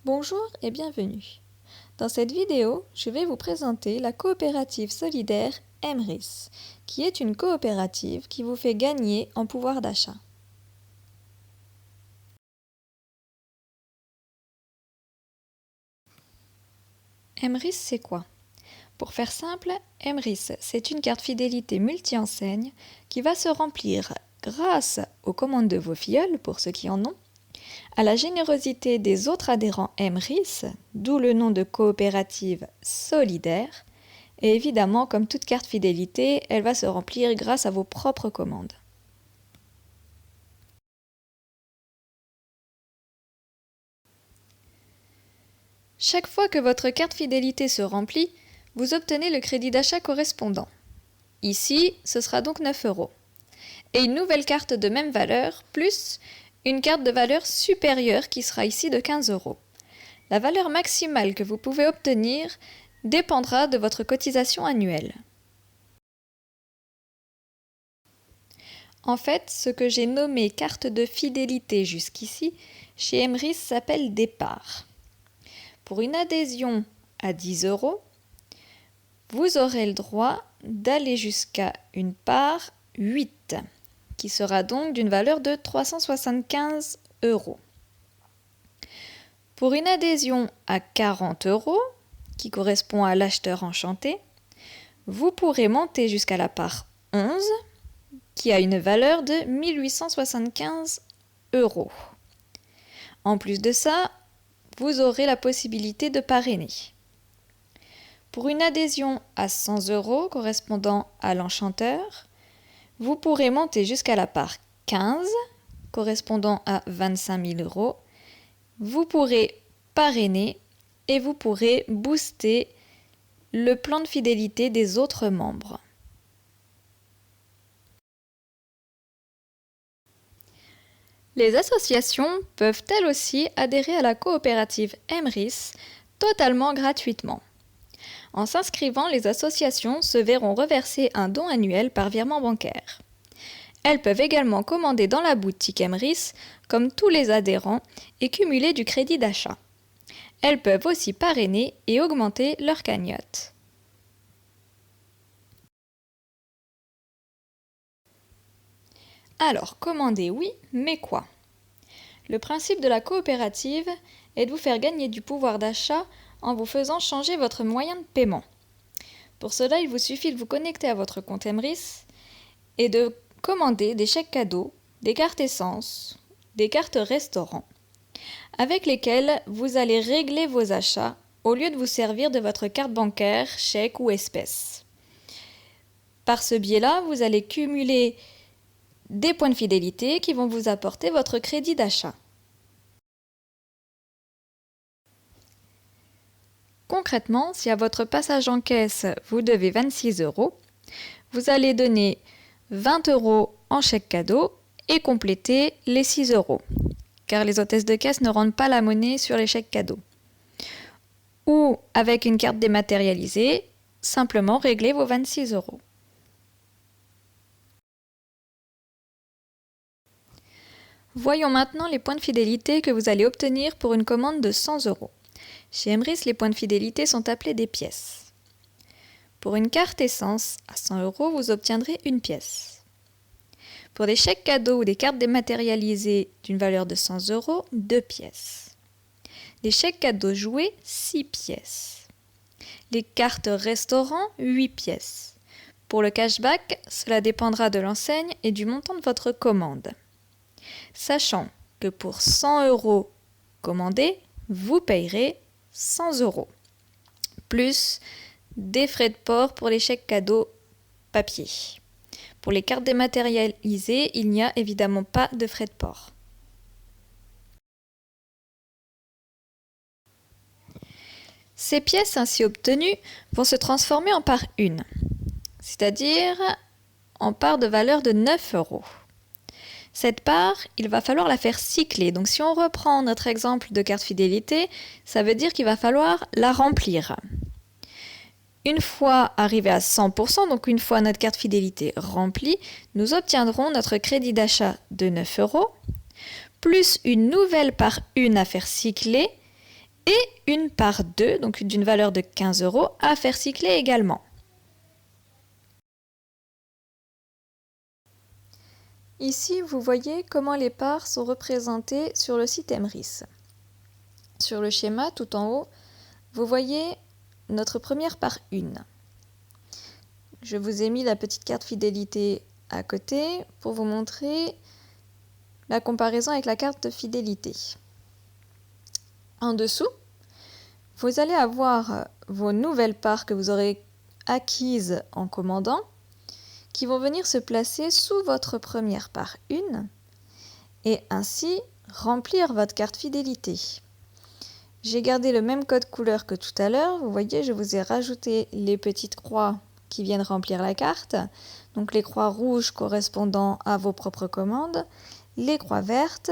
Bonjour et bienvenue. Dans cette vidéo, je vais vous présenter la coopérative solidaire Emrys, qui est une coopérative qui vous fait gagner en pouvoir d'achat. Emrys, c'est quoi? Pour faire simple, Emrys, c'est une carte fidélité multi-enseigne qui va se remplir grâce aux commandes de vos filleuls, pour ceux qui en ont, à la générosité des autres adhérents Emrys, d'où le nom de coopérative solidaire, et évidemment, comme toute carte fidélité, elle va se remplir grâce à vos propres commandes. Chaque fois que votre carte fidélité se remplit, vous obtenez le crédit d'achat correspondant. Ici, ce sera donc 9 €. Et une nouvelle carte de même valeur, plus une carte de valeur supérieure qui sera ici de 15 €. La valeur maximale que vous pouvez obtenir dépendra de votre cotisation annuelle. En fait, ce que j'ai nommé carte de fidélité jusqu'ici, chez Emrys s'appelle des parts. Pour une adhésion à 10 €, vous aurez le droit d'aller jusqu'à une part 8, qui sera donc d'une valeur de 375 €. Pour une adhésion à 40 €, qui correspond à l'acheteur enchanté, vous pourrez monter jusqu'à la part 11, qui a une valeur de 1875 €. En plus de ça, vous aurez la possibilité de parrainer. Pour une adhésion à 100 € correspondant à l'enchanteur, vous pourrez monter jusqu'à la part 15, correspondant à 25 000 €. Vous pourrez parrainer et vous pourrez booster le plan de fidélité des autres membres. Les associations peuvent elles aussi adhérer à la coopérative Emrys totalement gratuitement. En s'inscrivant, les associations se verront reverser un don annuel par virement bancaire. Elles peuvent également commander dans la boutique Emrys, comme tous les adhérents, et cumuler du crédit d'achat. Elles peuvent aussi parrainer et augmenter leur cagnotte. Alors, commander oui, mais quoi? Le principe de la coopérative est de vous faire gagner du pouvoir d'achat en vous faisant changer votre moyen de paiement. Pour cela, il vous suffit de vous connecter à votre compte Emrys et de commander des chèques cadeaux, des cartes essence, des cartes restaurant, avec lesquelles vous allez régler vos achats au lieu de vous servir de votre carte bancaire, chèque ou espèce. Par ce biais-là, vous allez cumuler des points de fidélité qui vont vous apporter votre crédit d'achat. Concrètement, si à votre passage en caisse, vous devez 26 €, vous allez donner 20 € en chèque cadeau et compléter les 6 €, car les hôtesses de caisse ne rendent pas la monnaie sur les chèques cadeaux. Ou avec une carte dématérialisée, simplement régler vos 26 €. Voyons maintenant les points de fidélité que vous allez obtenir pour une commande de 100 €. Chez Emrys, les points de fidélité sont appelés des pièces. Pour une carte essence à 100 €, vous obtiendrez une pièce. Pour des chèques cadeaux ou des cartes dématérialisées d'une valeur de 100 €, 2 pièces. Les chèques cadeaux joués, 6 pièces. Les cartes restaurant, 8 pièces. Pour le cashback, cela dépendra de l'enseigne et du montant de votre commande. Sachant que pour 100 € commandés, vous payerez 100 €, plus des frais de port pour les chèques cadeaux papier. Pour les cartes dématérialisées, il n'y a évidemment pas de frais de port. Ces pièces ainsi obtenues vont se transformer en part 1, c'est-à-dire en part de valeur de 9 €. Cette part, il va falloir la faire cycler. Donc si on reprend notre exemple de carte fidélité, ça veut dire qu'il va falloir la remplir. Une fois arrivé à 100%, donc une fois notre carte fidélité remplie, nous obtiendrons notre crédit d'achat de 9 €, plus une nouvelle part 1 à faire cycler, et une part 2, donc d'une valeur de 15 € à faire cycler également. Ici, vous voyez comment les parts sont représentées sur le site Emrys. Sur le schéma, tout en haut, vous voyez notre première part 1. Je vous ai mis la petite carte fidélité à côté pour vous montrer la comparaison avec la carte de fidélité. En dessous, vous allez avoir vos nouvelles parts que vous aurez acquises en commandant qui vont venir se placer sous votre première part 1 et ainsi remplir votre carte fidélité. J'ai gardé le même code couleur que tout à l'heure. Vous voyez, je vous ai rajouté les petites croix qui viennent remplir la carte. Donc les croix rouges correspondant à vos propres commandes, les croix vertes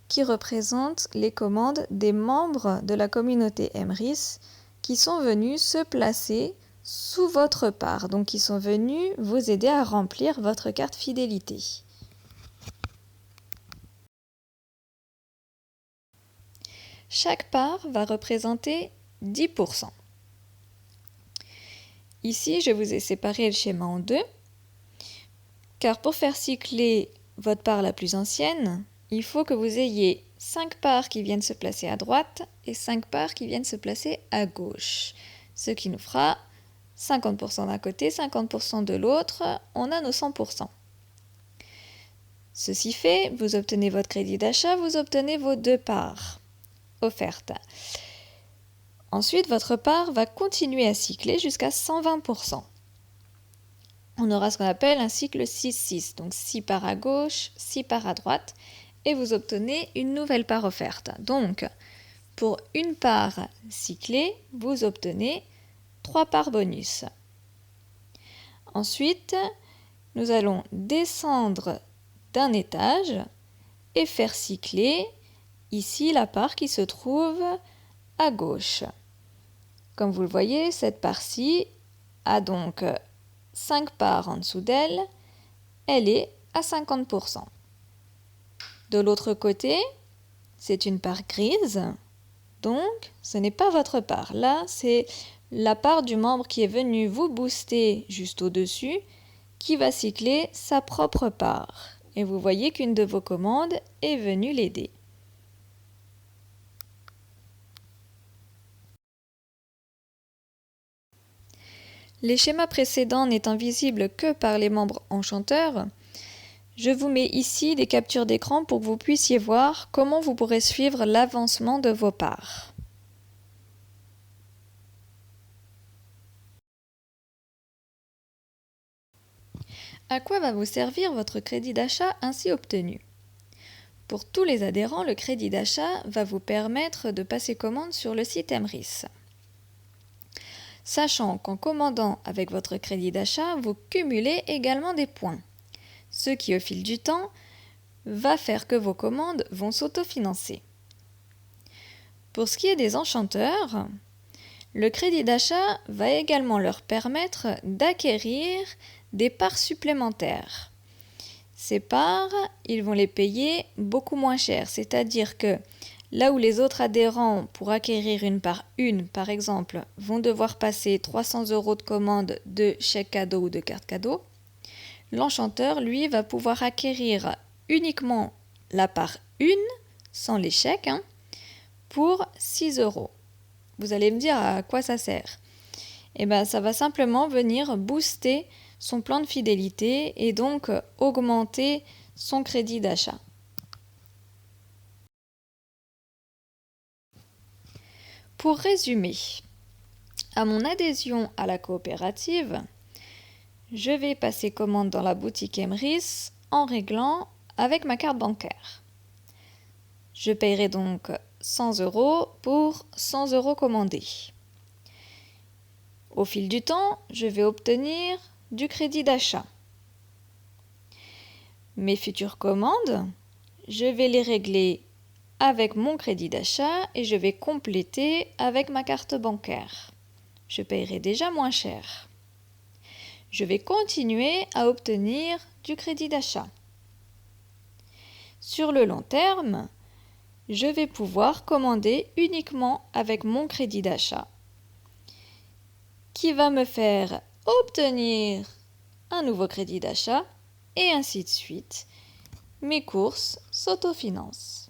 qui représentent les commandes des membres de la communauté Emrys qui sont venus se placer sous votre part, donc qui sont venus vous aider à remplir votre carte fidélité. Chaque part va représenter 10%. Ici, je vous ai séparé le schéma en deux, car pour faire cycler votre part la plus ancienne, il faut que vous ayez 5 parts qui viennent se placer à droite et 5 parts qui viennent se placer à gauche, ce qui nous fera 50% d'un côté, 50% de l'autre, on a nos 100%. Ceci fait, vous obtenez votre crédit d'achat, vous obtenez vos 2 parts offertes. Ensuite, votre part va continuer à cycler jusqu'à 120%. On aura ce qu'on appelle un cycle 6-6, donc 6 parts à gauche, 6 parts à droite, et vous obtenez une nouvelle part offerte. Donc, pour une part cyclée, vous obtenez 3 parts bonus. Ensuite, nous allons descendre d'un étage et faire cycler ici la part qui se trouve à gauche. Comme vous le voyez, cette part-ci a donc 5 parts en dessous d'elle, elle est à 50%. De l'autre côté, c'est une part grise, donc ce n'est pas votre part. Là, c'est la part du membre qui est venu vous booster juste au-dessus, qui va cycler sa propre part. Et vous voyez qu'une de vos commandes est venue l'aider. Les schémas précédents n'étant visibles que par les membres enchanteurs, je vous mets ici des captures d'écran pour que vous puissiez voir comment vous pourrez suivre l'avancement de vos parts. À quoi va vous servir votre crédit d'achat ainsi obtenu? Pour tous les adhérents, le crédit d'achat va vous permettre de passer commande sur le site Emrys. Sachant qu'en commandant avec votre crédit d'achat, vous cumulez également des points, ce qui au fil du temps va faire que vos commandes vont s'autofinancer. Pour ce qui est des enchanteurs, le crédit d'achat va également leur permettre d'acquérir des parts supplémentaires. Ces parts, ils vont les payer beaucoup moins cher, c'est-à-dire que là où les autres adhérents, pour acquérir une part 1, par exemple, vont devoir passer 300 € de commande de chèque cadeau ou de carte cadeau, l'enchanteur, lui, va pouvoir acquérir uniquement la part 1, sans les chèques, pour 6 €. Vous allez me dire à quoi ça sert? Eh bien, ça va simplement venir booster son plan de fidélité et donc augmenter son crédit d'achat. Pour résumer, à mon adhésion à la coopérative, je vais passer commande dans la boutique Emrys en réglant avec ma carte bancaire. Je paierai donc 100 € pour 100 € commandés. Au fil du temps, je vais obtenir du crédit d'achat. Mes futures commandes, je vais les régler avec mon crédit d'achat et je vais compléter avec ma carte bancaire. Je paierai déjà moins cher. Je vais continuer à obtenir du crédit d'achat. Sur le long terme, je vais pouvoir commander uniquement avec mon crédit d'achat qui va me faire obtenir un nouveau crédit d'achat et ainsi de suite. Mes courses s'autofinancent.